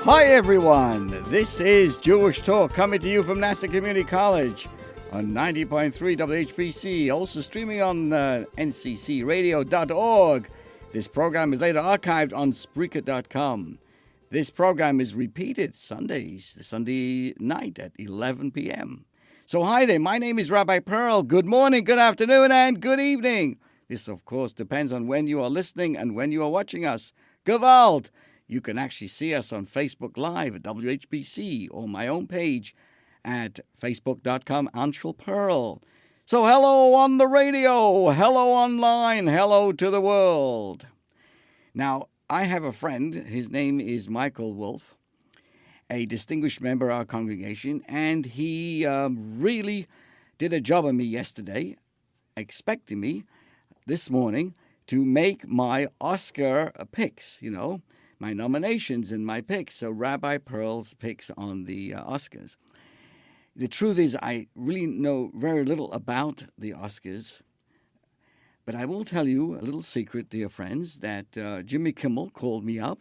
Hi everyone, this is Jewish Talk coming to you from Nassau Community College on 90.3 WHBC, also streaming on nccradio.org. This program is later archived on Spreaker.com. This program is repeated Sunday night at 11 p.m. So hi there, my name is Rabbi Perl. Good morning, good afternoon, and good evening. This, of course, depends on when you are listening and when you are watching us. Gewalt! You can actually see us on Facebook Live at WHBC or my own page at facebook.com, Anshel Perl. So hello on the radio, hello online, hello to the world. Now, I have a friend, his name is Michael Wolf, a distinguished member of our congregation, and he really did a job on me yesterday, expecting me this morning to make my Oscar picks, my nominations and my picks, so Rabbi Perl's picks on the Oscars. The truth is I really know very little about the Oscars, but I will tell you a little secret, dear friends, that Jimmy Kimmel called me up,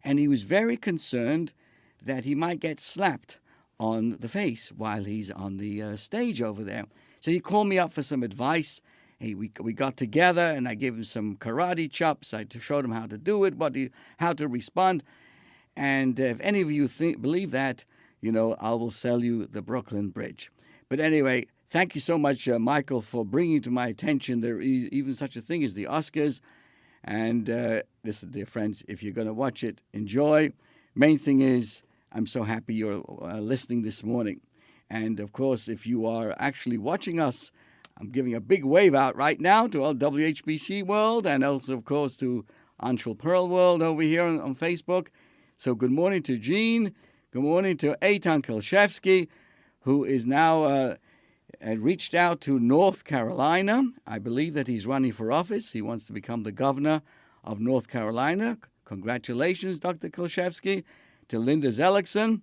and he was very concerned that he might get slapped on the face while he's on the stage over there. So he called me up for some advice. We got together, and I gave him some karate chops. I showed him how to do it, how to respond. And if any of you believe that, I will sell you the Brooklyn Bridge. But anyway, thank you so much, Michael, for bringing to my attention there is even such a thing as the Oscars. And listen, dear friends, if you're going to watch it, enjoy. Main thing is, I'm so happy you're listening this morning. And, of course, if you are actually watching us, I'm giving a big wave out right now to all WHBC World and also, of course, to Anshel Perl World over here on Facebook. So good morning to Jean. Good morning to Eitan Kolshevsky, who is now reached out to North Carolina. I believe that he's running for office. He wants to become the governor of North Carolina. Congratulations, Dr. Kolshevsky. To Linda Zellickson,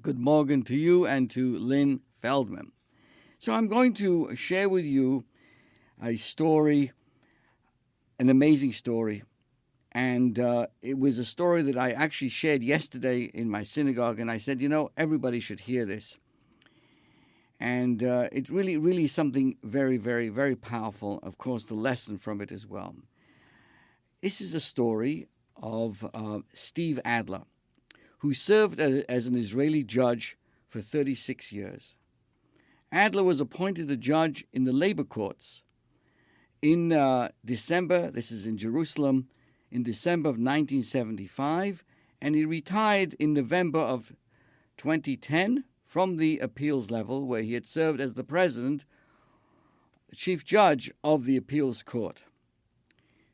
good morning to you, and to Lynn Feldman. So I'm going to share with you a story, an amazing story. And it was a story that I actually shared yesterday in my synagogue. And I said, everybody should hear this. And it's really, really something very, very, very powerful. Of course, the lesson from it as well. This is a story of Steve Adler, who served as an Israeli judge for 36 years. Adler was appointed a judge in the labor courts in December, this is in Jerusalem, in December of 1975, and he retired in November of 2010 from the appeals level, where he had served as the president, chief judge of the appeals court.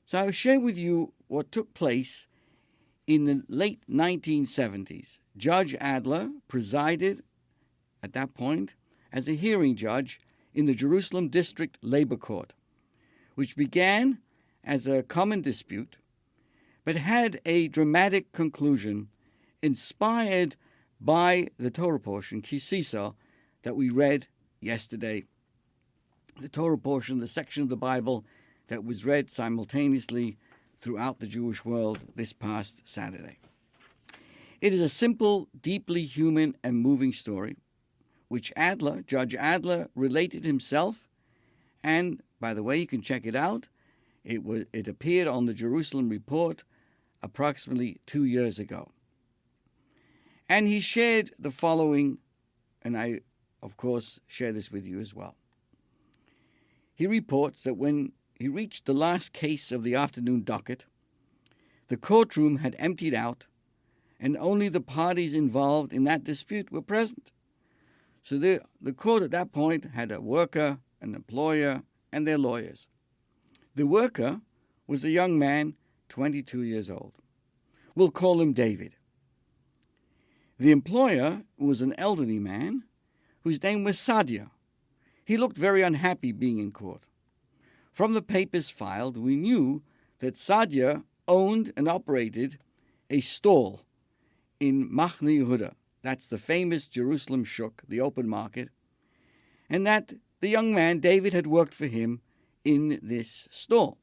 So I will share with you what took place in the late 1970s. Judge Adler presided at that point as a hearing judge in the Jerusalem District Labor Court, which began as a common dispute, but had a dramatic conclusion inspired by the Torah portion, Kisisa, that we read yesterday. The Torah portion, the section of the Bible that was read simultaneously throughout the Jewish world this past Saturday. It is a simple, deeply human and moving story, which Judge Adler, related himself, and by the way, you can check it out. It appeared on the Jerusalem Report approximately 2 years ago. And he shared the following, and I, of course, share this with you as well. He reports that when he reached the last case of the afternoon docket, the courtroom had emptied out, and only the parties involved in that dispute were present. So the court at that point had a worker, an employer, and their lawyers. The worker was a young man, 22 years old. We'll call him David. The employer was an elderly man whose name was Sadia. He looked very unhappy being in court. From the papers filed, we knew that Sadia owned and operated a stall in Machne Yehuda. That's the famous Jerusalem shuk, the open market, and that the young man, David, had worked for him in this stall.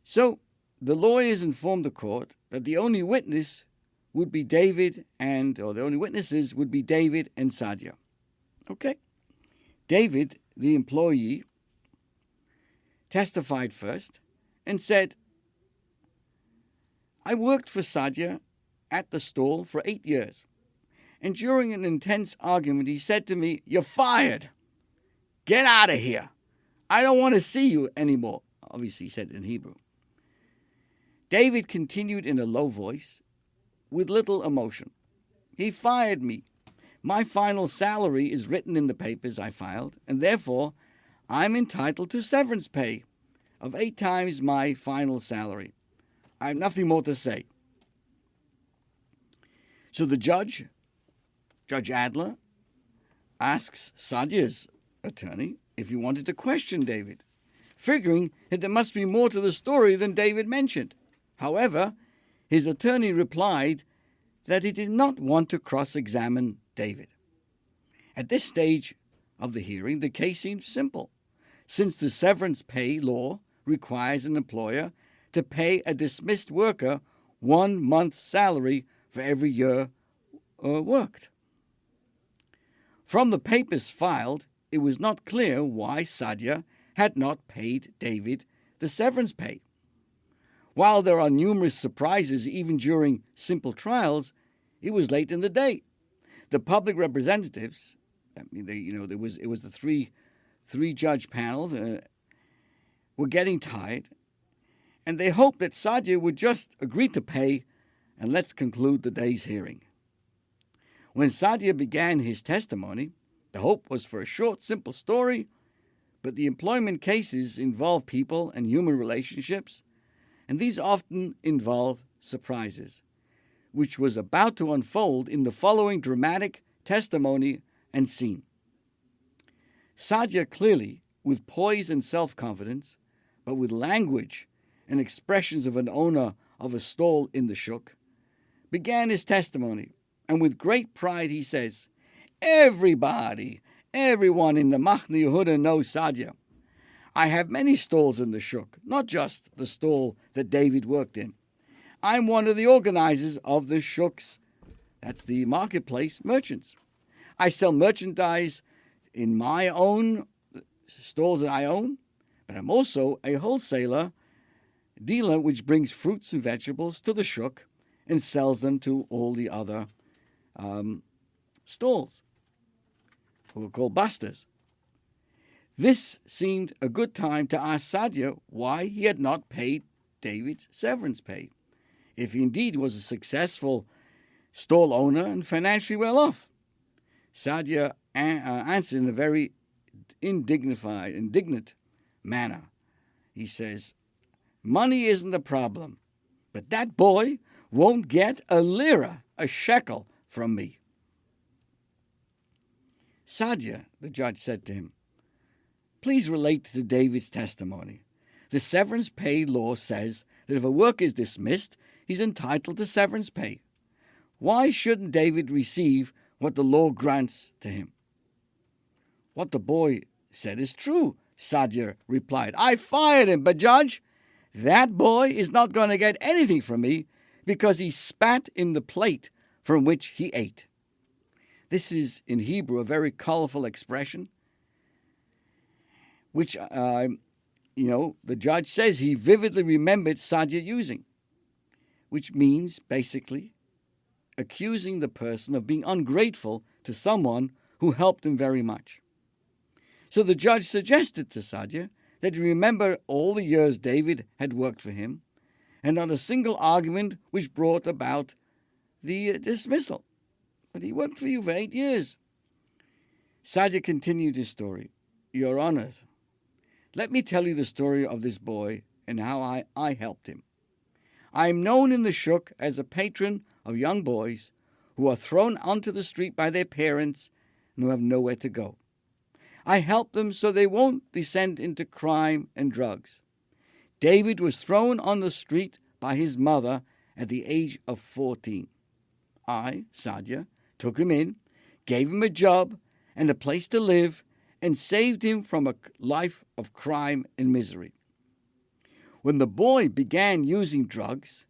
So the lawyers informed the court that the only witnesses would be David and Sadia. Okay. David, the employee, testified first and said, I worked for Sadia at the stall for 8 years. And during an intense argument, he said to me, you're fired. Get out of here. I don't want to see you anymore. Obviously, he said it in Hebrew. David continued in a low voice with little emotion. He fired me. My final salary is written in the papers I filed, and therefore I'm entitled to severance pay of 8 times my final salary. I have nothing more to say. So the Judge Adler, asks Sadia's attorney if he wanted to question David, figuring that there must be more to the story than David mentioned. However, his attorney replied that he did not want to cross-examine David. At this stage of the hearing, the case seemed simple, since the severance pay law requires an employer to pay a dismissed worker 1 month's salary for every year worked. From the papers filed, it was not clear why Sadia had not paid David the severance pay. While there are numerous surprises even during simple trials, it was late in the day. The public representatives, it was the three judge panel, were getting tired, and they hoped that Sadia would just agree to pay, and let's conclude the day's hearing. When Sadia began his testimony, the hope was for a short, simple story, but the employment cases involve people and human relationships, and these often involve surprises, which was about to unfold in the following dramatic testimony and scene. Sadia clearly, with poise and self-confidence, but with language and expressions of an owner of a stall in the shuk, began his testimony, and with great pride he says, everyone in the Machne Yehuda knows Sadia. I have many stalls in the shuk, not just the stall that David worked in. I'm one of the organizers of the shuk's, that's the marketplace, merchants. I sell merchandise in my own stalls that I own, but I'm also a wholesaler dealer which brings fruits and vegetables to the shuk and sells them to all the other stalls, who are called busters. This seemed a good time to ask Sadia why he had not paid David's severance pay, if he indeed was a successful stall owner and financially well off. Sadia answered in a very indignant manner. He says, money isn't the problem, but that boy won't get a lira, a shekel, from me. Sadia, the judge said to him, please relate to David's testimony. The severance pay law says that if a worker is dismissed, he's entitled to severance pay. Why shouldn't David receive what the law grants to him? What the boy said is true, Sadia replied. I fired him, but judge, that boy is not going to get anything from me because he spat in the plate from which he ate. This is, in Hebrew, a very colorful expression, which, the judge says he vividly remembered Sadia using, which means, basically, accusing the person of being ungrateful to someone who helped him very much. So the judge suggested to Sadia that he remember all the years David had worked for him, and not a single argument which brought about the dismissal. But he worked for you for 8 years. Sadia continued his story. Your Honors, let me tell you the story of this boy and how I helped him. I am known in the shuk as a patron of young boys who are thrown onto the street by their parents and who have nowhere to go. I help them so they won't descend into crime and drugs. David was thrown on the street by his mother at the age of 14. I, Sadia, took him in, gave him a job and a place to live, and saved him from a life of crime and misery. When the boy began using drugs,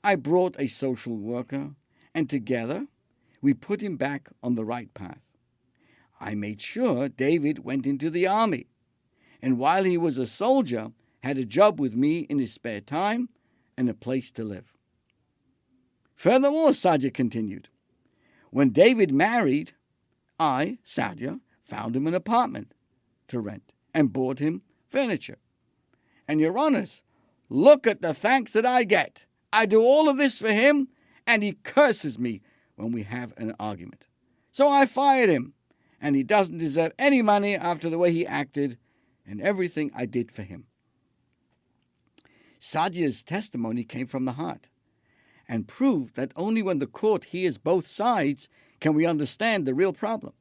I brought a social worker, and together we put him back on the right path. I made sure David went into the army, and while he was a soldier, had a job with me in his spare time and a place to live. Furthermore, Sadia continued, when David married, I, Sadia, found him an apartment to rent and bought him furniture. And your honors, look at the thanks that I get. I do all of this for him, and he curses me when we have an argument. So I fired him, and he doesn't deserve any money after the way he acted and everything I did for him. Sadia's testimony came from the heart and proved that only when the court hears both sides can we understand the real problem.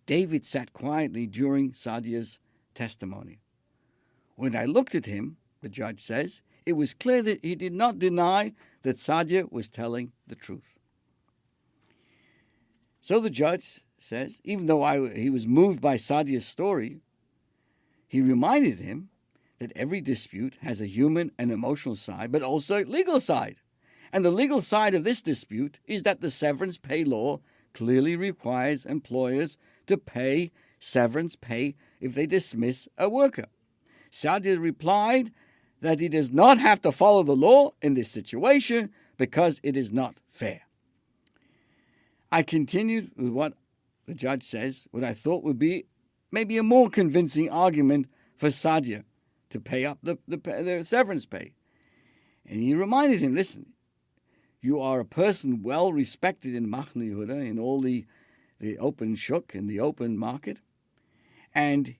David sat quietly during Sadia's testimony. When I looked at him, the judge says, it was clear that he did not deny that Sadia was telling the truth. So the judge says, even though he was moved by Sadia's story, he reminded him that every dispute has a human and emotional side, but also a legal side. And the legal side of this dispute is that the severance pay law clearly requires employers to pay severance pay if they dismiss a worker. Sadia replied that he does not have to follow the law in this situation because it is not fair. I continued with what the judge says, what I thought would be maybe a more convincing argument for Sadia to pay up the severance pay. And he reminded him, listen, you are a person well respected in Machne Yehuda, in all the open shuk, in the open market. And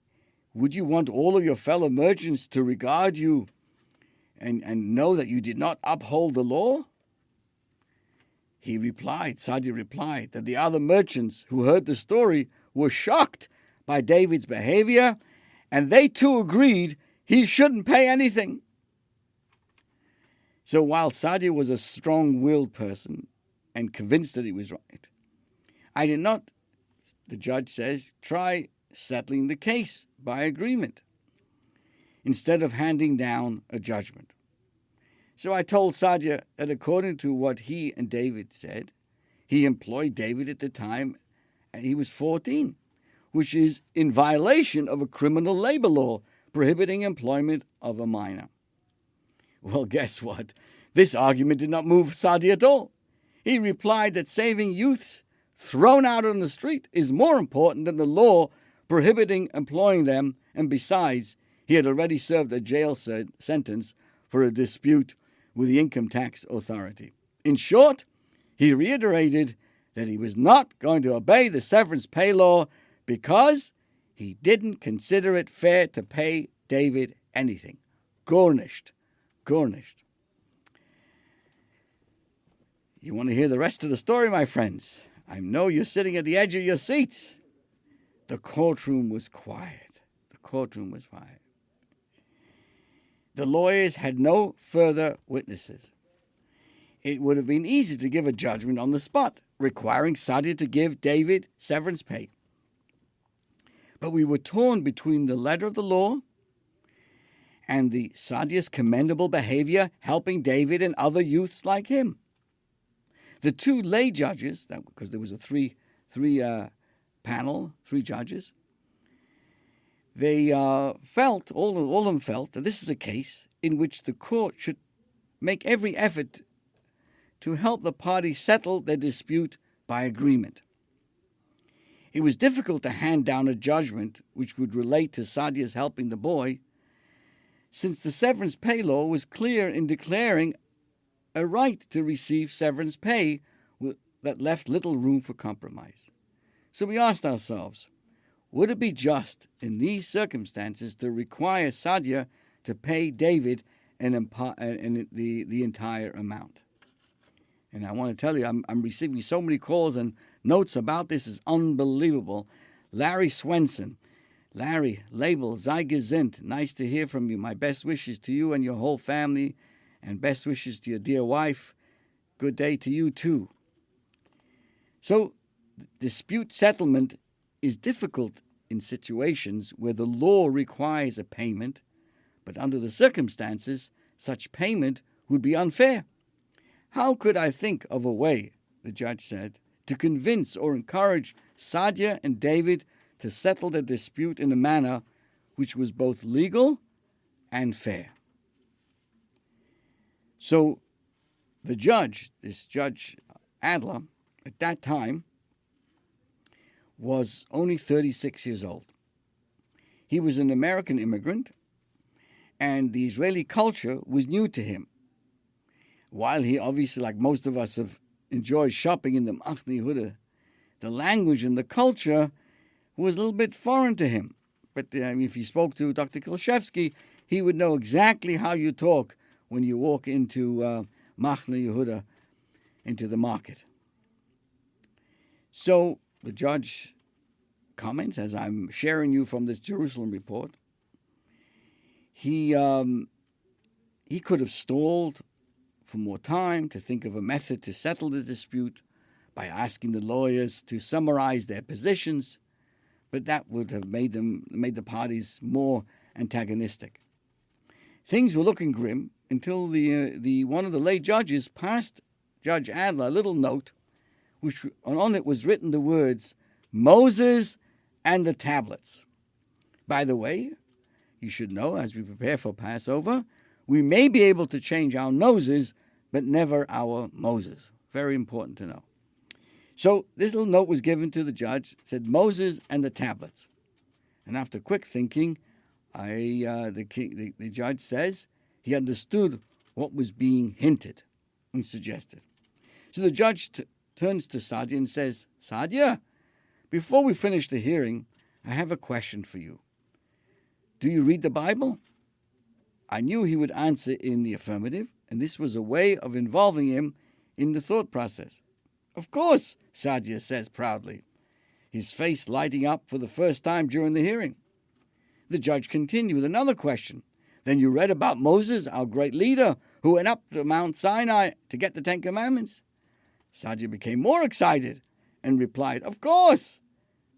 would you want all of your fellow merchants to regard you and know that you did not uphold the law? Sadia replied, that the other merchants who heard the story were shocked by David's behavior, and they too agreed he shouldn't pay anything. So while Sadia was a strong-willed person and convinced that he was right, I did not, the judge says, try settling the case by agreement instead of handing down a judgment. So I told Sadia that according to what he and David said, he employed David at the time and he was 14, which is in violation of a criminal labor law prohibiting employment of a minor. Well, guess what? This argument did not move Sadia at all. He replied that saving youths thrown out on the street is more important than the law prohibiting employing them, and besides, he had already served a jail sentence for a dispute with the income tax authority. In short, he reiterated that he was not going to obey the severance pay law because he didn't consider it fair to pay David anything. Garnished. You want to hear the rest of the story, my friends? I know you're sitting at the edge of your seats. The courtroom was quiet. The lawyers had no further witnesses. It would have been easy to give a judgment on the spot, requiring Sadia to give David severance pay. But we were torn between the letter of the law and the Sadia's commendable behavior helping David and other youths like him. The two lay judges, because there was a three judges, they felt, all of them felt, that this is a case in which the court should make every effort to help the parties settle their dispute by agreement. It was difficult to hand down a judgment which would relate to Sadia's helping the boy, since the severance pay law was clear in declaring a right to receive severance pay that left little room for compromise. So we asked ourselves, would it be just in these circumstances to require Sadia to pay David the entire amount? And I want to tell you, I'm receiving so many calls and notes about this. Is unbelievable. Larry Swenson. Larry, label, sei gesinnt. Nice to hear from you. My best wishes to you and your whole family, and best wishes to your dear wife. Good day to you too. So, dispute settlement is difficult in situations where the law requires a payment, but under the circumstances, such payment would be unfair. How could I think of a way, the judge said, to convince or encourage Sadia and David to settle the dispute in a manner which was both legal and fair? So the judge, this Judge Adler, at that time was only 36 years old. He was an American immigrant, and the Israeli culture was new to him. While he obviously, like most of us, have enjoyed shopping in the Machne Yehuda, the language and the culture was a little bit foreign to him. But if you spoke to Dr. Kilshevsky, he would know exactly how you talk when you walk into Machne Yehuda, into the market. So the judge comments, as I'm sharing you from this Jerusalem report, he could have stalled for more time to think of a method to settle the dispute by asking the lawyers to summarize their positions, but that would have made the parties more antagonistic. Things were looking grim until the one of the late judges passed Judge Adler a little note, which on it was written the words, "Moses and the tablets." By the way, you should know, as we prepare for Passover, we may be able to change our noses, but never our Moses. Very important to know. So this little note was given to the judge, said Moses and the tablets. And after quick thinking, the judge says he understood what was being hinted and suggested. So the judge turns to Sadia and says, "Sadia, before we finish the hearing, I have a question for you. Do you read the Bible?" I knew he would answer in the affirmative, and this was a way of involving him in the thought process. "Of course," Sadia says proudly, his face lighting up for the first time during the hearing. The judge continued with another question. "Then you read about Moses, our great leader, who went up to Mount Sinai to get the Ten Commandments?" Sadia became more excited and replied, "Of course."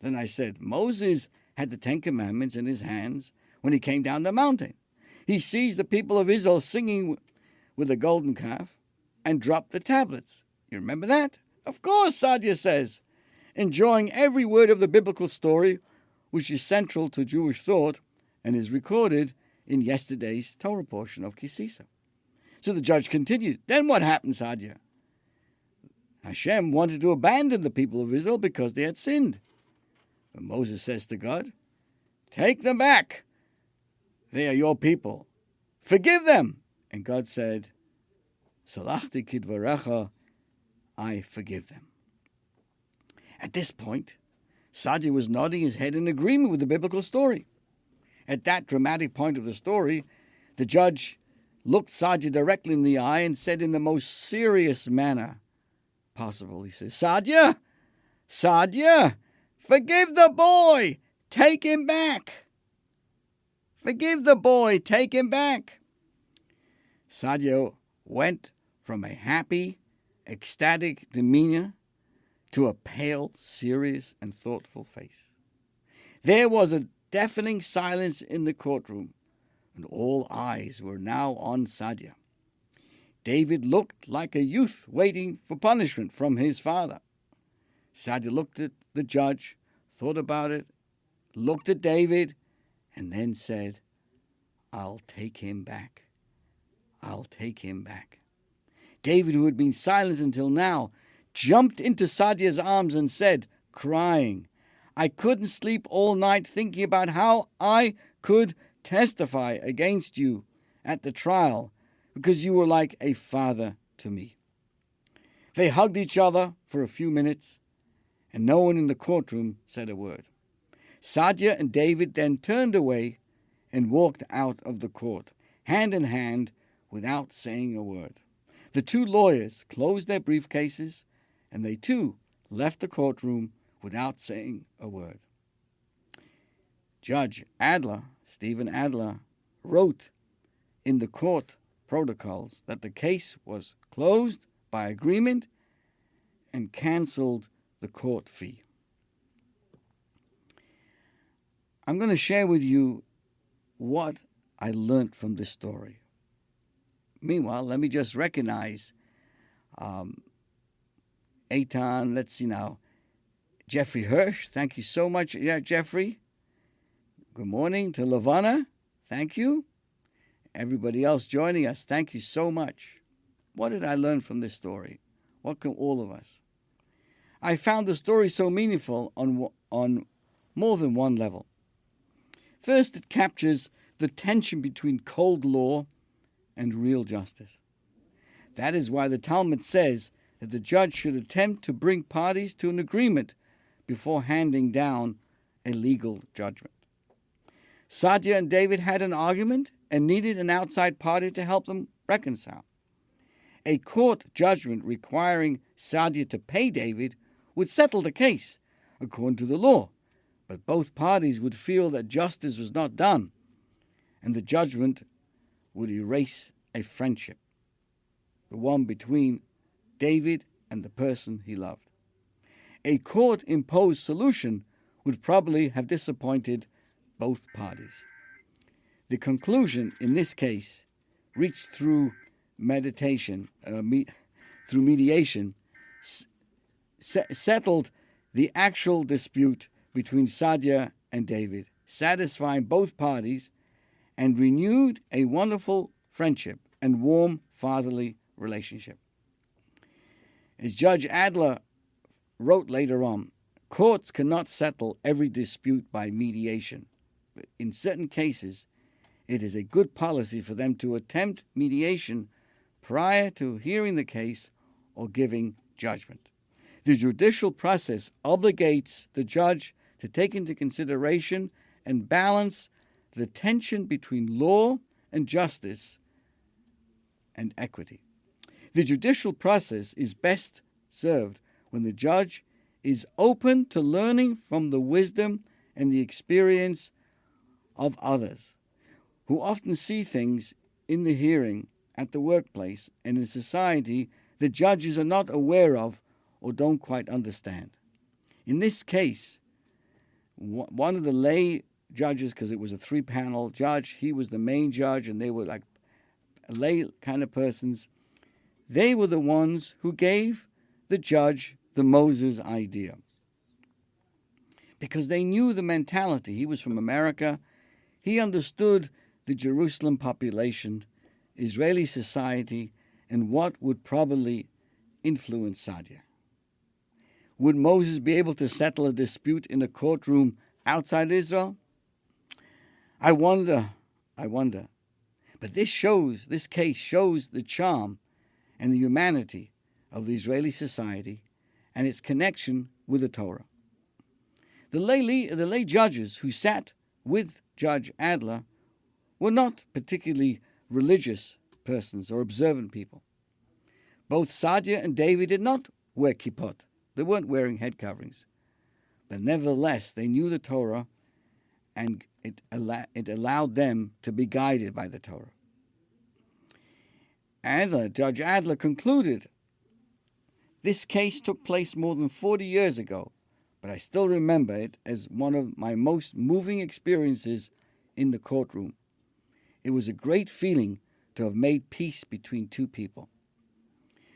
Then I said, "Moses had the Ten Commandments in his hands when he came down the mountain. He sees the people of Israel singing with a golden calf and dropped the tablets. You remember that?" "Of course," Sadia says, enjoying every word of the biblical story, which is central to Jewish thought and is recorded in yesterday's Torah portion of Kisisa. So the judge continued, "Then what happened, Sadia?" Hashem wanted to abandon the people of Israel because they had sinned. But Moses says to God, "Take them back. They are your people. Forgive them." And God said, "Salachti kidvarecha, I forgive them." At this point, Sadia was nodding his head in agreement with the biblical story. At that dramatic point of the story, the judge looked Sadia directly in the eye and said in the most serious manner possible, he says, Sadia, forgive the boy. Take him back. Forgive the boy. Take him back." Sadia went from a happy, ecstatic demeanor to a pale, serious, and thoughtful face. There was a deafening silence in the courtroom, and all eyes were now on Sadia. David looked like a youth waiting for punishment from his father. Sadia looked at the judge, thought about it, looked at David, and then said, "I'll take him back. I'll take him back." David, who had been silent until now, jumped into Sadia's arms and said, crying, "I couldn't sleep all night thinking about how I could testify against you at the trial because you were like a father to me." They hugged each other for a few minutes, and no one in the courtroom said a word. Sadia and David then turned away and walked out of the court, hand in hand, without saying a word. The two lawyers closed their briefcases, and they too left the courtroom without saying a word. Judge Adler, Stephen Adler, wrote in the court protocols that the case was closed by agreement and canceled the court fee. I'm going to share with you what I learned from this story. Meanwhile, let me just recognize Eitan, let's see now. Jeffrey Hirsch, thank you so much. Yeah, Jeffrey. Good morning to Lavana. Thank you. Everybody else joining us, thank you so much. What did I learn from this story? What can all of us? I found the story so meaningful on more than one level. First, it captures the tension between cold law and real justice. That is why the Talmud says that the judge should attempt to bring parties to an agreement before handing down a legal judgment. Sadia and David had an argument and needed an outside party to help them reconcile. A court judgment requiring Sadia to pay David would settle the case, according to the law, but both parties would feel that justice was not done, and the judgment would erase a friendship, the one between David and the person he loved. A court-imposed solution would probably have disappointed both parties. The conclusion in this case, reached through mediation, through mediation, settled the actual dispute between Sadia and David, satisfying both parties, and renewed a wonderful friendship and warm fatherly relationship. As Judge Adler wrote later on, courts cannot settle every dispute by mediation, but in certain cases, it is a good policy for them to attempt mediation prior to hearing the case or giving judgment. The judicial process obligates the judge to take into consideration and balance the tension between law and justice and equity. The judicial process is best served when the judge is open to learning from the wisdom and the experience of others, who often see things in the hearing, at the workplace, and in society that judges are not aware of or don't quite understand. In this case, one of the lay judges, because it was a 3-panel judge, he was the main judge, and they were like lay kind of persons. They were the ones who gave the judge the Moses idea, because they knew the mentality. He was from America. He understood the Jerusalem population, Israeli society, and what would probably influence Sadia. Would Moses be able to settle a dispute in a courtroom outside Israel? I wonder. But this case shows the charm and the humanity of the Israeli society and its connection with the Torah. The lay judges who sat with Judge Adler were not particularly religious persons or observant people. Both Sadia and David did not wear kippot. They weren't wearing head coverings. But nevertheless, they knew the Torah, and it allowed them to be guided by the Torah. Judge Adler concluded, this case took place more than 40 years ago, but I still remember it as one of my most moving experiences in the courtroom. It was a great feeling to have made peace between two people.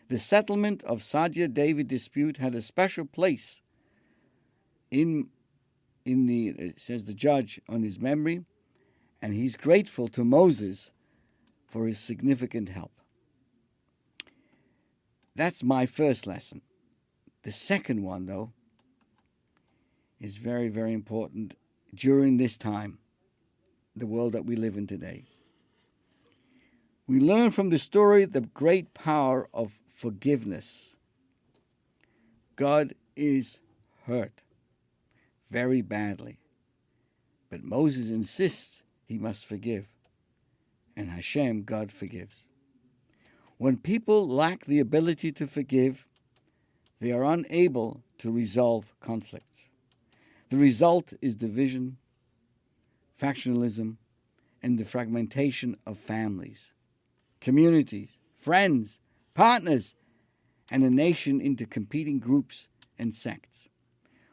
The settlement of Sadia-David dispute had a special place says the judge on his memory, and he's grateful to Moses for his significant help. That's my first lesson. The second one, though, is very, very important during this time, the world that we live in today. We learn from the story the great power of forgiveness. God is hurt very badly, but Moses insists he must forgive, and Hashem, God, forgives. When people lack the ability to forgive, they are unable to resolve conflicts. The result is division, factionalism, and the fragmentation of families, communities, friends, partners, and a nation into competing groups and sects.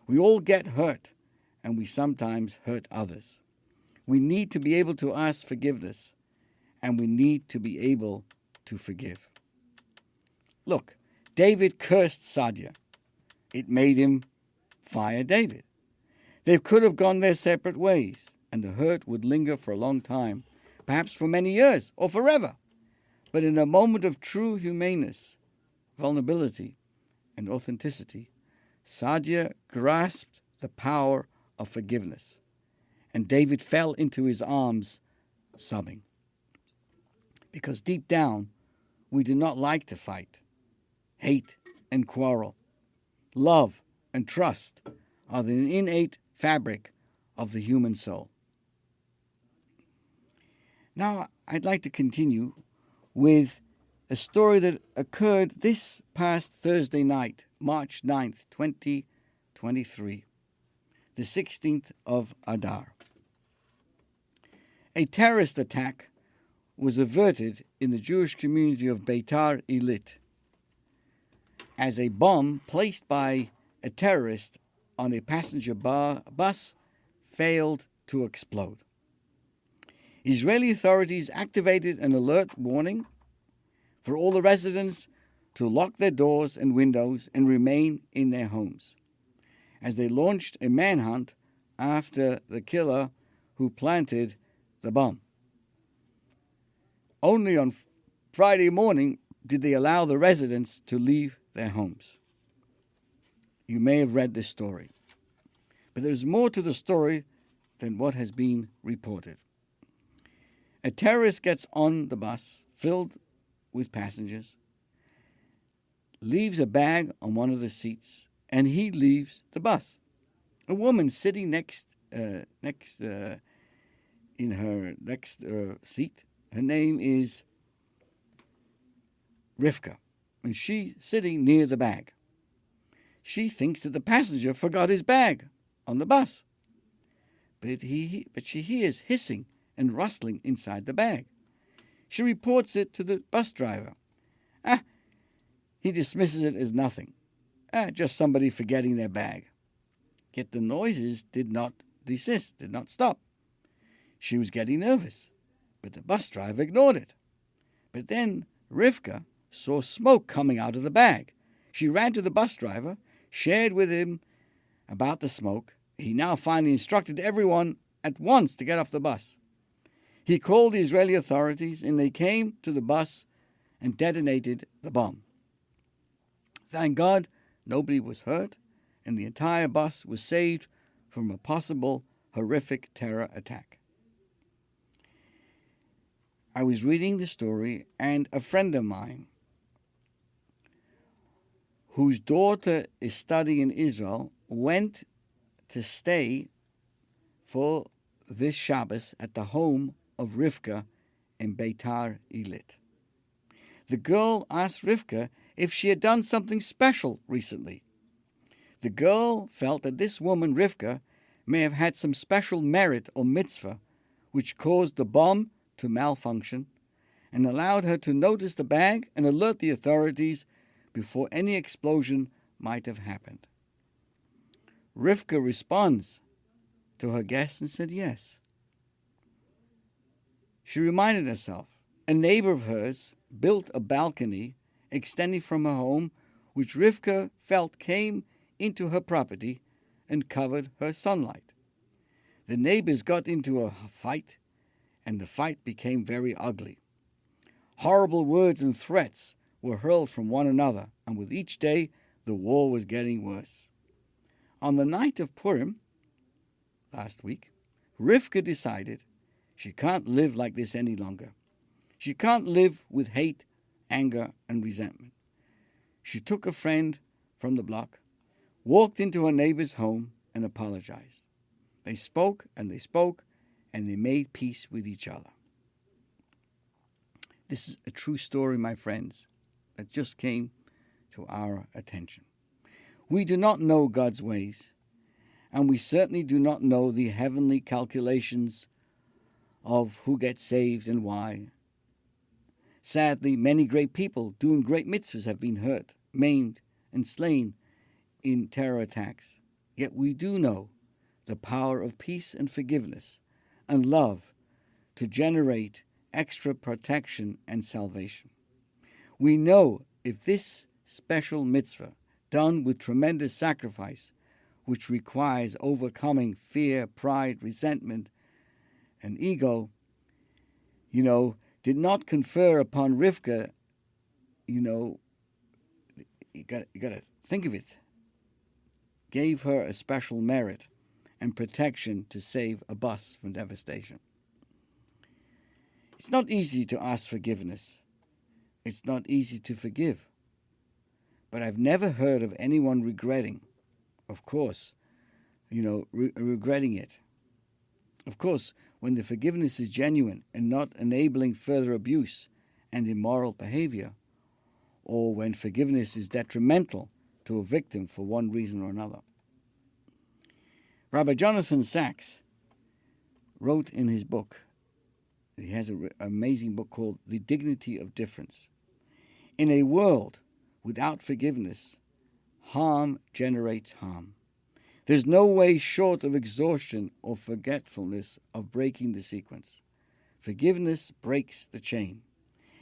We all get hurt, and we sometimes hurt others. We need to be able to ask forgiveness, and we need to be able to forgive. Look, David cursed Sadia. It made him fire David. They could have gone their separate ways, and the hurt would linger for a long time, perhaps for many years or forever. But in a moment of true humaneness, vulnerability, and authenticity, Sadia grasped the power of forgiveness, and David fell into his arms, sobbing. Because deep down, we do not like to fight. Hate and quarrel, love and trust are the innate fabric of the human soul. Now, I'd like to continue with a story that occurred this past Thursday night, March 9th, 2023, the 16th of Adar. A terrorist attack was averted in the Jewish community of Beitar Illit as a bomb placed by a terrorist on a passenger bus failed to explode. Israeli authorities activated an alert warning for all the residents to lock their doors and windows and remain in their homes, as they launched a manhunt after the killer who planted the bomb. Only on Friday morning did they allow the residents to leave their homes. You may have read this story, but there's more to the story than what has been reported. A terrorist gets on the bus filled with passengers, leaves a bag on one of the seats, and he leaves the bus. A woman sitting next in her next seat, her name is Rivka, and she's sitting near the bag. She thinks that the passenger forgot his bag on the bus, but she hears hissing and rustling inside the bag. She reports it to the bus driver. He dismisses it as nothing. Just somebody forgetting their bag. Yet the noises did not desist, did not stop. She was getting nervous, but the bus driver ignored it. But then Rivka saw smoke coming out of the bag. She ran to the bus driver, shared with him about the smoke. He now finally instructed everyone at once to get off the bus. He called the Israeli authorities, and they came to the bus and detonated the bomb. Thank God, nobody was hurt, and the entire bus was saved from a possible horrific terror attack. I was reading the story, and a friend of mine, whose daughter is studying in Israel, went to stay for this Shabbos at the home of Rivka in Beitar Illit. The girl asked Rivka if she had done something special recently. The girl felt that this woman, Rivka, may have had some special merit or mitzvah which caused the bomb to malfunction and allowed her to notice the bag and alert the authorities before any explosion might have happened. Rivka responds to her guest and said yes. She reminded herself, a neighbor of hers built a balcony extending from her home, which Rivka felt came into her property and covered her sunlight. The neighbors got into a fight, and the fight became very ugly. Horrible words and threats were hurled from one another, and with each day the war was getting worse. On the night of Purim, last week, Rivka decided she can't live like this any longer. She can't live with hate, anger, and resentment. She took a friend from the block, walked into her neighbor's home, and apologized. They spoke, and they made peace with each other. This is a true story, my friends, that just came to our attention. We do not know God's ways, and we certainly do not know the heavenly calculations of who gets saved and why. Sadly, many great people doing great mitzvahs have been hurt, maimed, and slain in terror attacks. Yet we do know the power of peace and forgiveness and love to generate extra protection and salvation. We know if this special mitzvah done with tremendous sacrifice, which requires overcoming fear, pride, resentment, and ego, did not confer upon Rivka, you got to think of it, gave her a special merit and protection to save a bus from devastation. It's not easy to ask forgiveness. It's not easy to forgive. But I've never heard of anyone regretting, of course, regretting it. Of course, when the forgiveness is genuine and not enabling further abuse and immoral behavior, or when forgiveness is detrimental to a victim for one reason or another. Rabbi Jonathan Sachs wrote in his book, he has an amazing book called The Dignity of Difference. In a world without forgiveness, harm generates harm. There's no way short of exhaustion or forgetfulness of breaking the sequence. Forgiveness breaks the chain.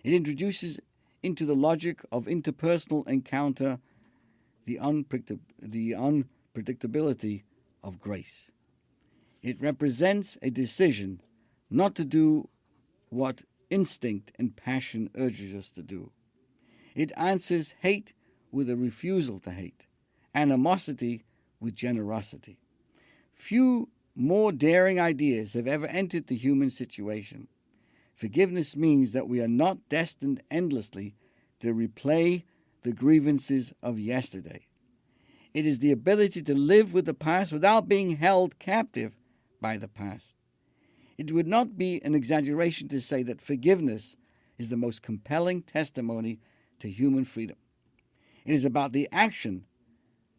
It introduces into the logic of interpersonal encounter the unpredictability of grace. It represents a decision not to do what instinct and passion urges us to do. It answers hate with a refusal to hate, animosity with generosity. Few more daring ideas have ever entered the human situation. Forgiveness means that we are not destined endlessly to replay the grievances of yesterday. It is the ability to live with the past without being held captive by the past. It would not be an exaggeration to say that forgiveness is the most compelling testimony to human freedom. It is about the action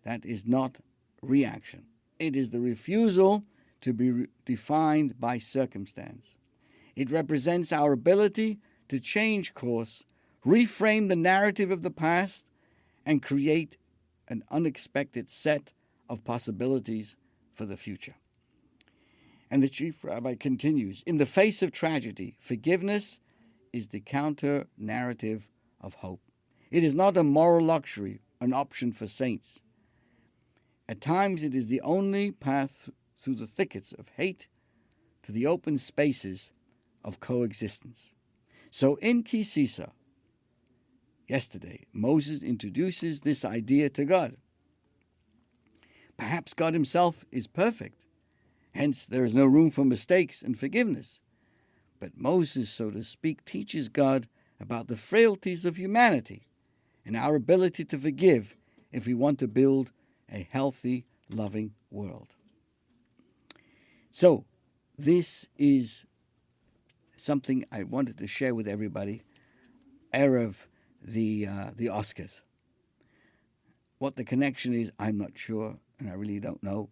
that is not reaction. It is the refusal to be defined by circumstance. It represents our ability to change course, reframe the narrative of the past, and create an unexpected set of possibilities for the future. And the chief rabbi continues, in the face of tragedy, forgiveness is the counter-narrative of hope. It is not a moral luxury, an option for saints. At times it is the only path through the thickets of hate to the open spaces of coexistence. So in Ki Sisa, yesterday, Moses introduces this idea to God. Perhaps God himself is perfect. Hence, there is no room for mistakes and forgiveness. But Moses, so to speak, teaches God about the frailties of humanity and our ability to forgive if we want to build a healthy, loving world. So, this is something I wanted to share with everybody, erev the Oscars. What the connection is, I'm not sure, and I really don't know.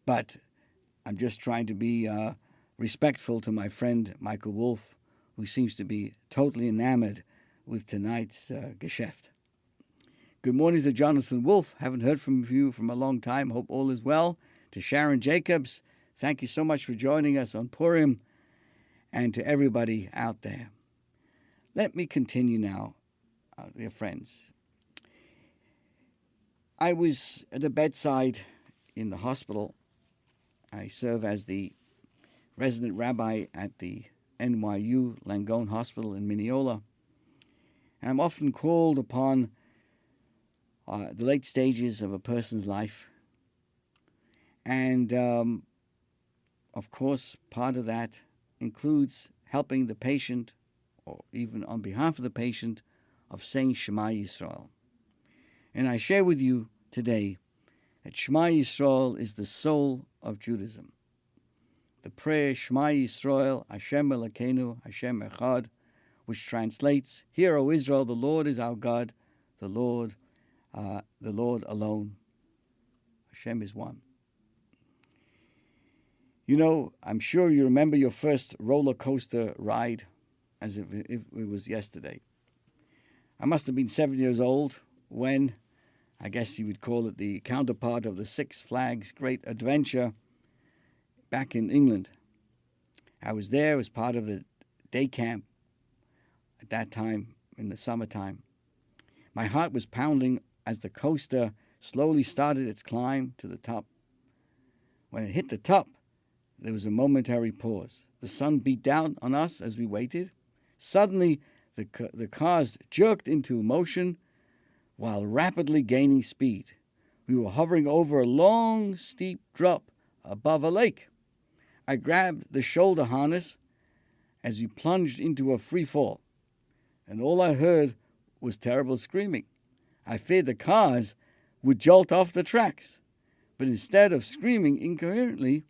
But I'm just trying to be respectful to my friend Michael Wolf, who seems to be totally enamored with tonight's Geschäft. Good morning to Jonathan Wolf. Haven't heard from you from a long time. Hope all is well. To Sharon Jacobs, thank you so much for joining us on Purim, and to everybody out there. Let me continue now, dear friends. I was at the bedside in the hospital. I serve as the resident rabbi at the NYU Langone Hospital in Mineola. I'm often called upon the late stages of a person's life. And, of course, part of that includes helping the patient, or even on behalf of the patient, of saying Shema Yisrael. And I share with you today that Shema Yisrael is the soul of Judaism. The prayer Shema Yisrael, Hashem Elokeinu, Hashem Echad, which translates, Hear, O Israel, the Lord is our God, the Lord alone. Hashem is one. You know, I'm sure you remember your first roller coaster ride as if it was yesterday. I must have been 7 years old when, I guess you would call it the counterpart of the Six Flags Great Adventure back in England. I was there as part of the day camp at that time in the summertime. My heart was pounding as the coaster slowly started its climb to the top. When it hit the top, there was a momentary pause. The sun beat down on us as we waited. Suddenly, the cars jerked into motion while rapidly gaining speed. We were hovering over a long, steep drop above a lake. I grabbed the shoulder harness as we plunged into a free fall, and all I heard was terrible screaming. I feared the cars would jolt off the tracks, but instead of screaming incoherently,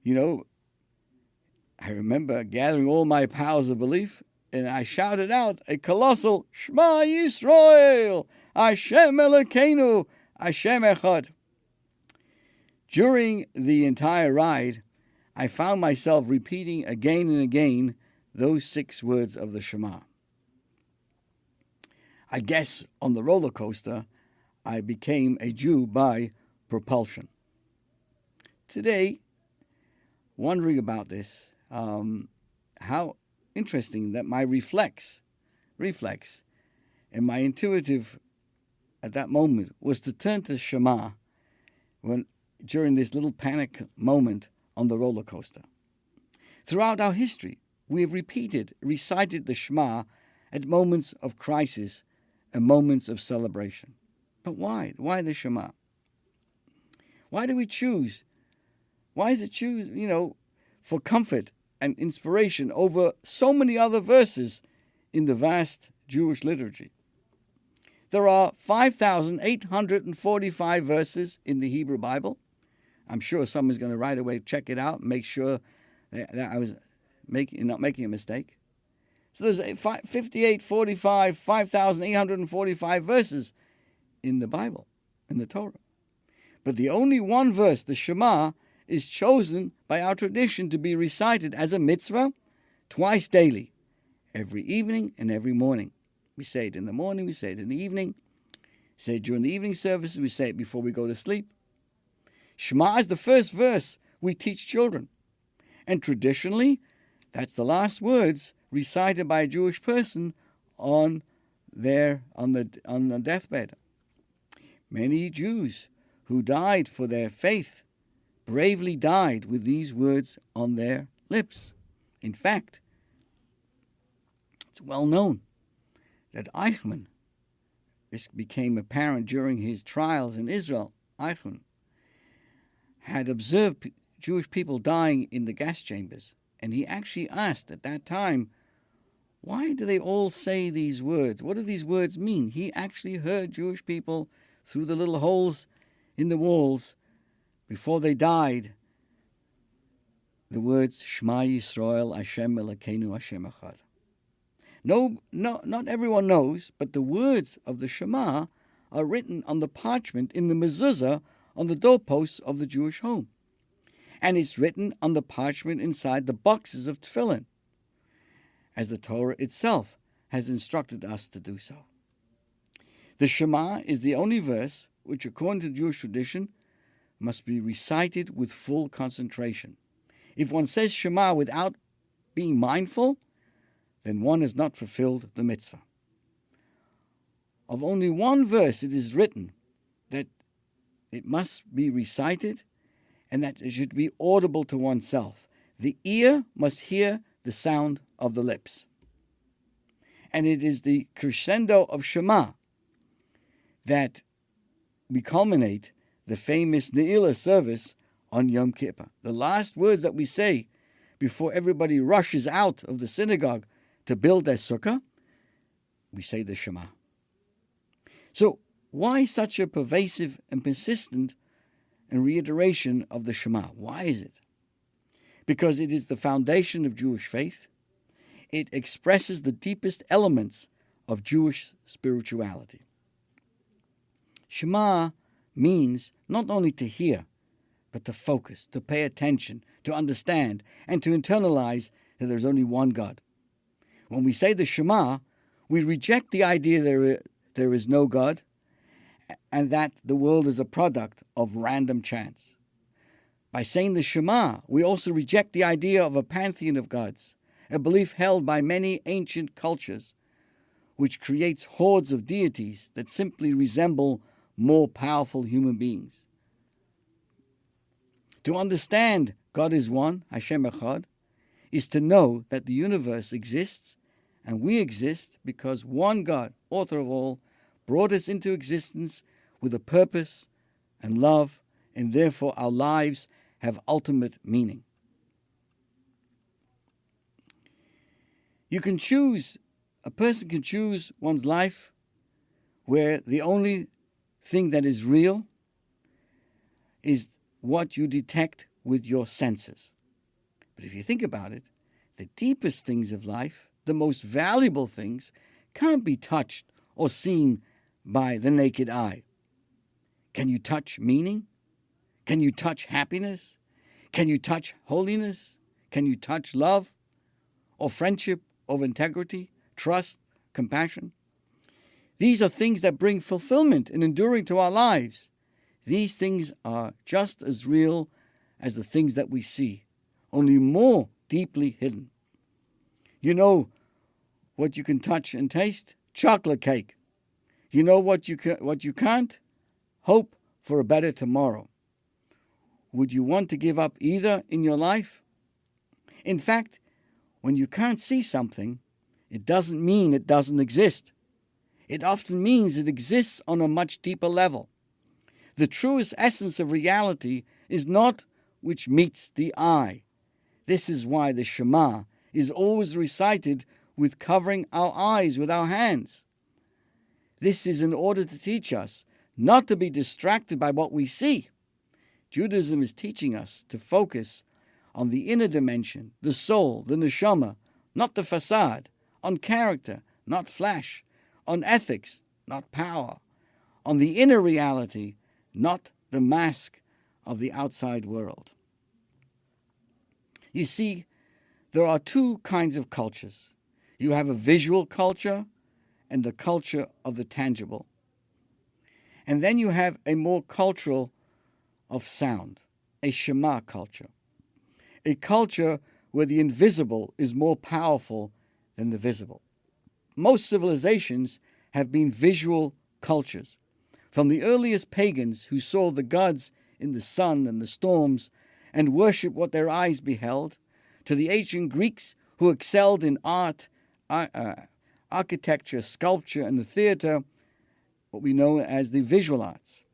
I remember gathering all my powers of belief, and I shouted out a colossal Shema Yisrael, Hashem Elokeinu, Hashem Echad. During the entire ride, I found myself repeating again and again those 6 words of the Shema. I guess on the roller coaster, I became a Jew by propulsion. Today, wondering about this, how interesting that my reflex and my intuitive at that moment was to turn to Shema during this little panic moment on the roller coaster. Throughout our history, we have recited the Shema at moments of crisis and moments of celebration. But why? Why the Shema? Why do we choose? Why is it for comfort and inspiration over so many other verses in the vast Jewish liturgy? There are 5,845 verses in the Hebrew Bible. I'm sure someone's going to right away check it out and make sure that I was not making a mistake. So there's 5,845 verses in the Bible, in the Torah. But the only one verse, the Shema, is chosen by our tradition to be recited as a mitzvah twice daily, every evening and every morning. We say it in the morning, we say it in the evening, say it during the evening services, we say it before we go to sleep. Shema is the first verse we teach children. And traditionally, that's the last words recited by a Jewish person on the deathbed. Many Jews who died for their faith bravely died with these words on their lips. In fact, it's well known that Eichmann, this became apparent during his trials in Israel, Eichmann had observed Jewish people dying in the gas chambers, and he actually asked at that time, why do they all say these words? What do these words mean? He actually heard Jewish people through the little holes in the walls before they died the words Shema Yisrael, Hashem Elokeinu, Hashem Echad. Not everyone knows, but the words of the Shema are written on the parchment in the mezuzah on the doorposts of the Jewish home. And it's written on the parchment inside the boxes of tefillin, as the Torah itself has instructed us to do so. The Shema is the only verse which, according to Jewish tradition, must be recited with full concentration. If one says Shema without being mindful, then one has not fulfilled the mitzvah. Of only one verse it is written that it must be recited and that it should be audible to oneself. The ear must hear the sound of the lips. And it is the crescendo of Shema that we culminate the famous Ne'ilah service on Yom Kippur. The last words that we say before everybody rushes out of the synagogue to build their sukkah, we say the Shema. So why such a pervasive and persistent and reiteration of the Shema? Why is it? Because it is the foundation of Jewish faith. It expresses the deepest elements of Jewish spirituality. Shema means not only to hear, but to focus, to pay attention, to understand, and to internalize that there's only one God. When we say the Shema, we reject the idea there is no God and that the world is a product of random chance. By saying the Shema, we also reject the idea of a pantheon of gods, a belief held by many ancient cultures, which creates hordes of deities that simply resemble more powerful human beings. To understand God is one, Hashem Echad, is to know that the universe exists and we exist because one God, author of all, brought us into existence with a purpose and love, and therefore our lives have ultimate meaning. A person can choose one's life where the only thing that is real is what you detect with your senses. But if you think about it, the deepest things of life, the most valuable things, can't be touched or seen by the naked eye. Can you touch meaning? Can you touch happiness? Can you touch holiness? Can you touch love or friendship or integrity, trust, compassion? These are things that bring fulfillment and enduring to our lives. These things are just as real as the things that we see, only more deeply hidden. You know what you can touch and taste? Chocolate cake. You know what you can't? Hope for a better tomorrow. Would you want to give up either in your life? In fact, when you can't see something, it doesn't mean it doesn't exist. It often means it exists on a much deeper level. The truest essence of reality is not which meets the eye. This is why the Shema is always recited with covering our eyes with our hands. This is in order to teach us not to be distracted by what we see. Judaism is teaching us to focus on the inner dimension, the soul, the neshama, not the facade, on character, not flesh, on ethics, not power, on the inner reality, not the mask of the outside world. You see, there are two kinds of cultures. You have a visual culture and the culture of the tangible. And then you have a more cultural of sound, a Shema culture, a culture where the invisible is more powerful than the visible. Most civilizations have been visual cultures, from the earliest pagans who saw the gods in the sun and the storms and worshipped what their eyes beheld, to the ancient Greeks who excelled in art, architecture, sculpture, and the theater, what we know as the visual arts.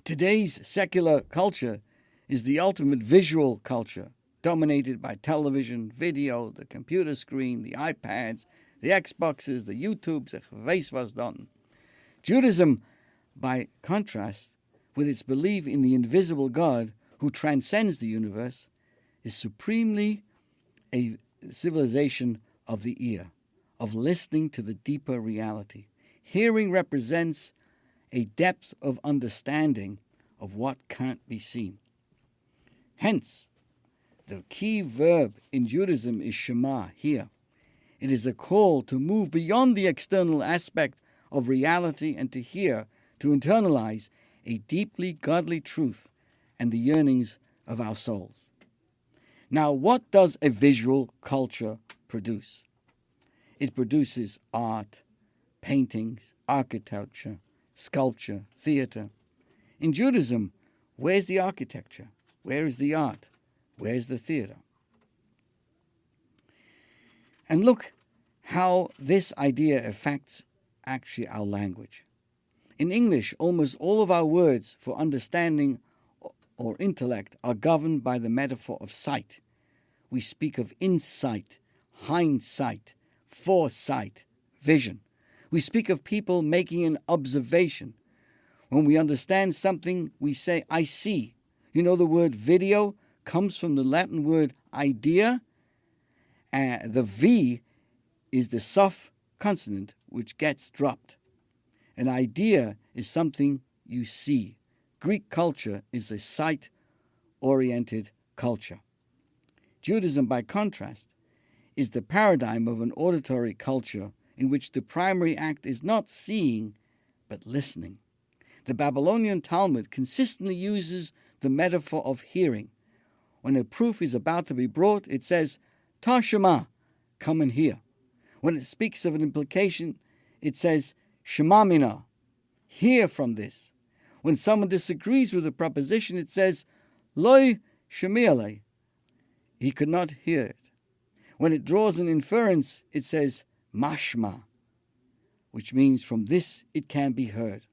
Today's secular culture is the ultimate visual culture, dominated by television, video, the computer screen, the iPads, the Xboxes, the YouTubes, the weiß was done. Judaism, by contrast, with its belief in the invisible God who transcends the universe, is supremely a civilization of the ear, of listening to the deeper reality. Hearing represents a depth of understanding of what can't be seen. Hence, the key verb in Judaism is Shema, hear. It is a call to move beyond the external aspect of reality and to hear, to internalize a deeply godly truth and the yearnings of our souls. Now, what does a visual culture produce? It produces art, paintings, architecture, sculpture, theater. In Judaism, where's the architecture? Where is the art? Where's the theater? And look how this idea affects actually our language. In English, almost all of our words for understanding or intellect are governed by the metaphor of sight. We speak of insight, hindsight, foresight, vision. We speak of people making an observation. When we understand something, we say, I see. You know, the word video comes from the Latin word idea. The V is the soft consonant which gets dropped. An idea is something you see. Greek culture is a sight-oriented culture. Judaism, by contrast, is the paradigm of an auditory culture in which the primary act is not seeing, but listening. The Babylonian Talmud consistently uses the metaphor of hearing. When a proof is about to be brought, it says, Ta Shema, come and hear. When it speaks of an implication, it says, Shema mina, hear from this. When someone disagrees with a proposition, it says, Loi shemi'alei, he could not hear it. When it draws an inference, it says, Mashma, which means from this it can be heard.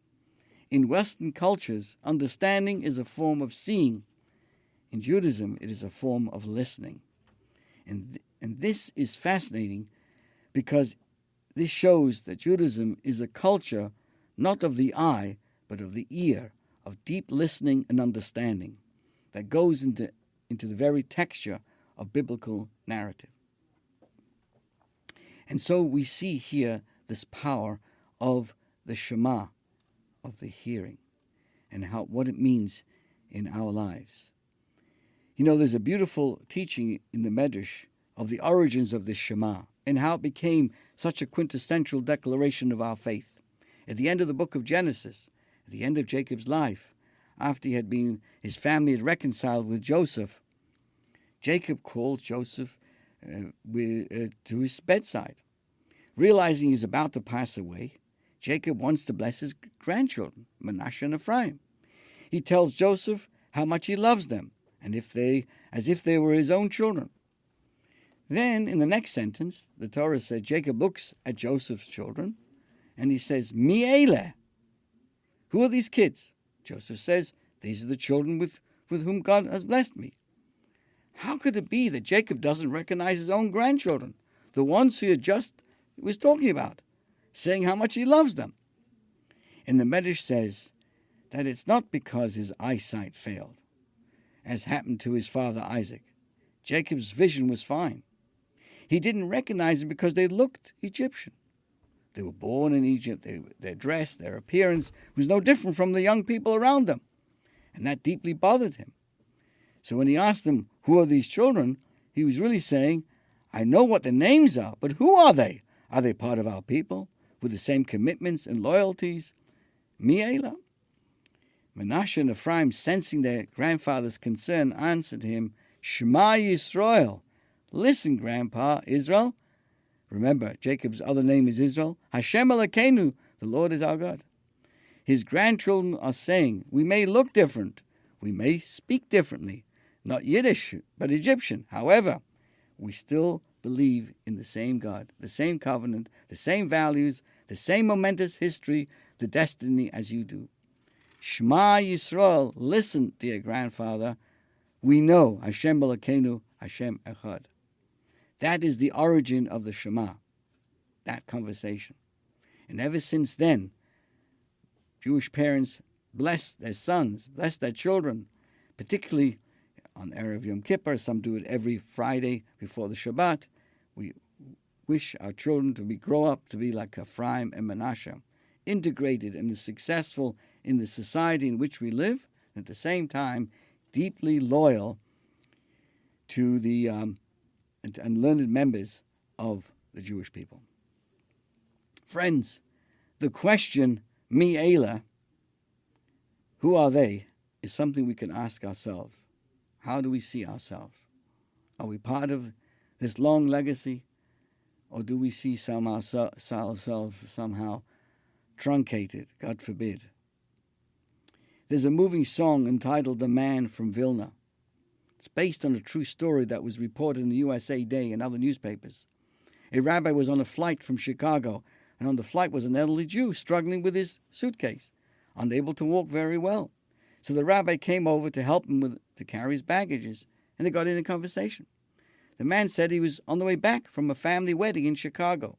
In Western cultures, understanding is a form of seeing. In Judaism, it is a form of listening. And this is fascinating because this shows that Judaism is a culture not of the eye, but of the ear, of deep listening and understanding that goes into the very texture of biblical narrative. And so we see here this power of the Shema, of the hearing, and what it means in our lives. You know, there's a beautiful teaching in the Medrash of the origins of this Shema and how it became such a quintessential declaration of our faith. At the end of the book of Genesis, at the end of Jacob's life, after his family had reconciled with Joseph, Jacob called Joseph to his bedside. Realizing he's about to pass away, Jacob wants to bless his grandchildren, Manasseh and Ephraim. He tells Joseph how much he loves them, and as if they were his own children. Then, in the next sentence, the Torah said Jacob looks at Joseph's children, and he says, Mi eileh. Who are these kids? Joseph says, these are the children with whom God has blessed me. How could it be that Jacob doesn't recognize his own grandchildren, the ones who he just was talking about, saying how much he loves them? And the Medrash says that it's not because his eyesight failed, as happened to his father Isaac. Jacob's vision was fine. He didn't recognize them because they looked Egyptian. They were born in Egypt. Their dress, their appearance was no different from the young people around them. And that deeply bothered him. So when he asked them, who are these children? He was really saying, I know what their names are, but who are they? Are they part of our people with the same commitments and loyalties? Mi eileh. Manasseh and Ephraim, sensing their grandfather's concern, answered him, Shema Yisrael. Listen, Grandpa, Israel. Remember, Jacob's other name is Israel. Hashem Elokeinu, the Lord is our God. His grandchildren are saying, we may look different, we may speak differently, not Yiddish, but Egyptian. However, we still believe in the same God, the same covenant, the same values, the same momentous history, the destiny as you do. Shema Yisrael, listen, dear grandfather. We know Hashem Elokeinu, Hashem Echad. That is the origin of the Shema, that conversation. And ever since then, Jewish parents bless their sons, bless their children, particularly on Erev Yom Kippur. Some do it every Friday before the Shabbat. We wish our children to grow up to be like Ephraim and Manasseh, integrated and successful in the society in which we live, and at the same time, deeply loyal to the and learned members of the Jewish people. Friends, the question, Mi eileh, who are they, is something we can ask ourselves. How do we see ourselves? Are we part of this long legacy, or do we see ourselves somehow truncated, God forbid? There's a moving song entitled The Man from Vilna. It's based on a true story that was reported in the USA Today and other newspapers. A rabbi was on a flight from Chicago, and on the flight was an elderly Jew struggling with his suitcase, unable to walk very well. So the rabbi came over to help him to carry his baggages, and they got in a conversation. The man said he was on the way back from a family wedding in Chicago.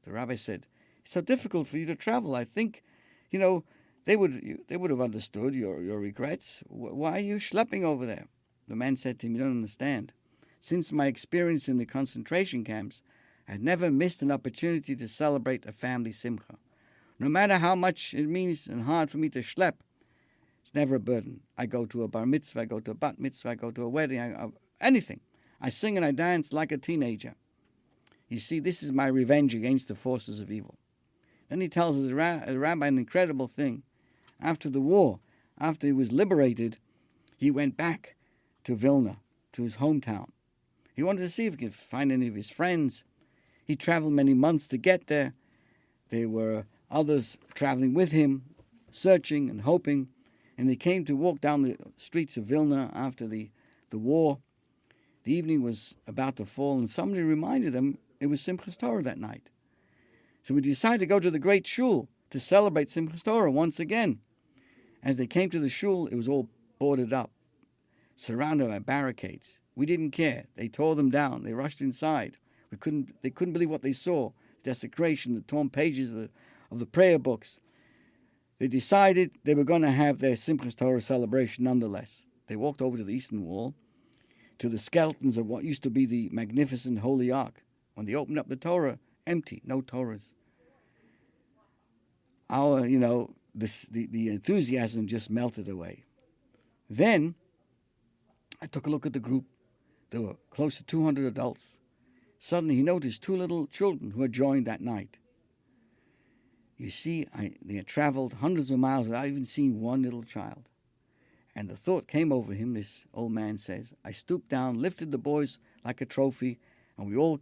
The rabbi said, it's so difficult for you to travel. I think, they would have understood your regrets. Why are you schlepping over there? The man said to him, you don't understand. Since my experience in the concentration camps, I had never missed an opportunity to celebrate a family simcha. No matter how much it means and hard for me to schlep, it's never a burden. I go to a bar mitzvah, I go to a bat mitzvah, I go to a wedding, anything. I sing and I dance like a teenager. You see, this is my revenge against the forces of evil. Then he tells the rabbi an incredible thing. After the war, after he was liberated, he went back to Vilna, to his hometown. He wanted to see if he could find any of his friends. He traveled many months to get there. There were others traveling with him, searching and hoping, and they came to walk down the streets of Vilna after the war. The evening was about to fall, and somebody reminded them it was Simchas Torah that night. So we decided to go to the great shul to celebrate Simchas Torah once again. As they came to the shul, it was all boarded up, surrounded by barricades. We didn't care. They tore them down. They rushed inside. They couldn't believe what they saw. The desecration, the torn pages of the prayer books. They decided they were going to have their Simchas Torah celebration nonetheless. They walked over to the eastern wall, to the skeletons of what used to be the magnificent Holy Ark. When they opened up the Torah, empty, no Torahs. The enthusiasm just melted away. Then I took a look at the group. There were close to 200 adults. Suddenly he noticed 2 little children who had joined that night. You see, they had traveled hundreds of miles without even seeing one little child. And the thought came over him, this old man says, I stooped down, lifted the boys like a trophy, and we all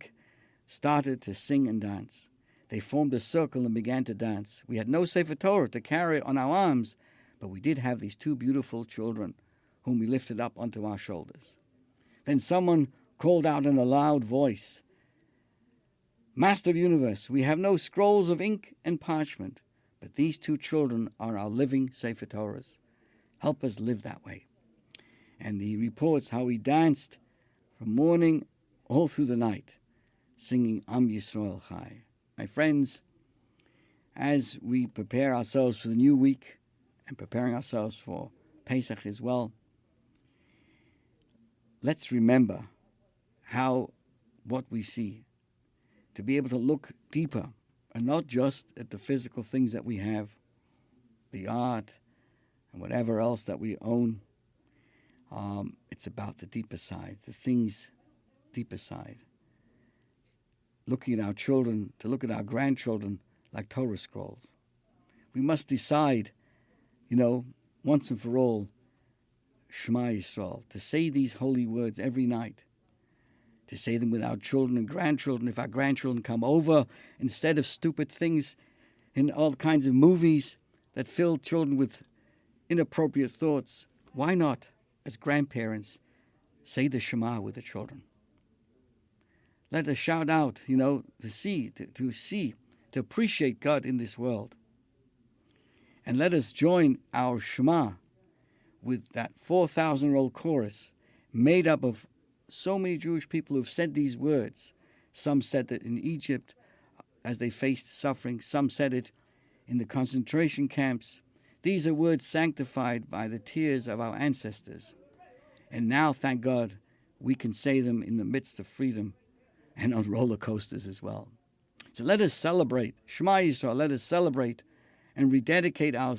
started to sing and dance. They formed a circle and began to dance. We had no Sefer Torah to carry on our arms, but we did have these 2 beautiful children whom we lifted up onto our shoulders. Then someone called out in a loud voice, Master of the universe, we have no scrolls of ink and parchment, but these 2 children are our living Sefer Torahs. Help us live that way. And he reports how he danced from morning all through the night, singing Am Yisrael Chai. My friends, as we prepare ourselves for the new week and preparing ourselves for Pesach as well, let's remember what we see, to be able to look deeper and not just at the physical things that we have, the art and whatever else that we own. It's about the deeper side, the things deeper side. Looking at our children, to look at our grandchildren like Torah scrolls. We must decide, once and for all, Shema Yisrael, to say these holy words every night, to say them with our children and grandchildren. If our grandchildren come over, instead of stupid things in all kinds of movies that fill children with inappropriate thoughts, why not, as grandparents, say the Shema with the children? Let us shout out, to see, to appreciate God in this world. And let us join our Shema with that 4,000-year-old chorus made up of so many Jewish people who have said these words. Some said that in Egypt as they faced suffering. Some said it in the concentration camps. These are words sanctified by the tears of our ancestors. And now, thank God, we can say them in the midst of freedom and on roller coasters as well. So let us celebrate. Shema Yisrael, let us celebrate and rededicate our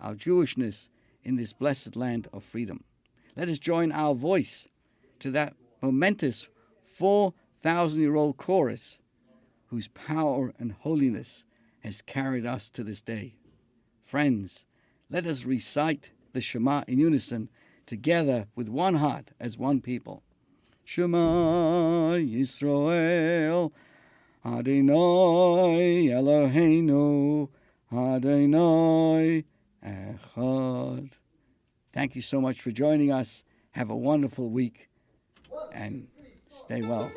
Jewishness in this blessed land of freedom. Let us join our voice to that momentous 4,000-year-old chorus whose power and holiness has carried us to this day. Friends, let us recite the Shema in unison, together with one heart as one people. Shema Yisrael, Adonai Eloheinu, Adonai Echad. Thank you so much for joining us. Have a wonderful week and stay well.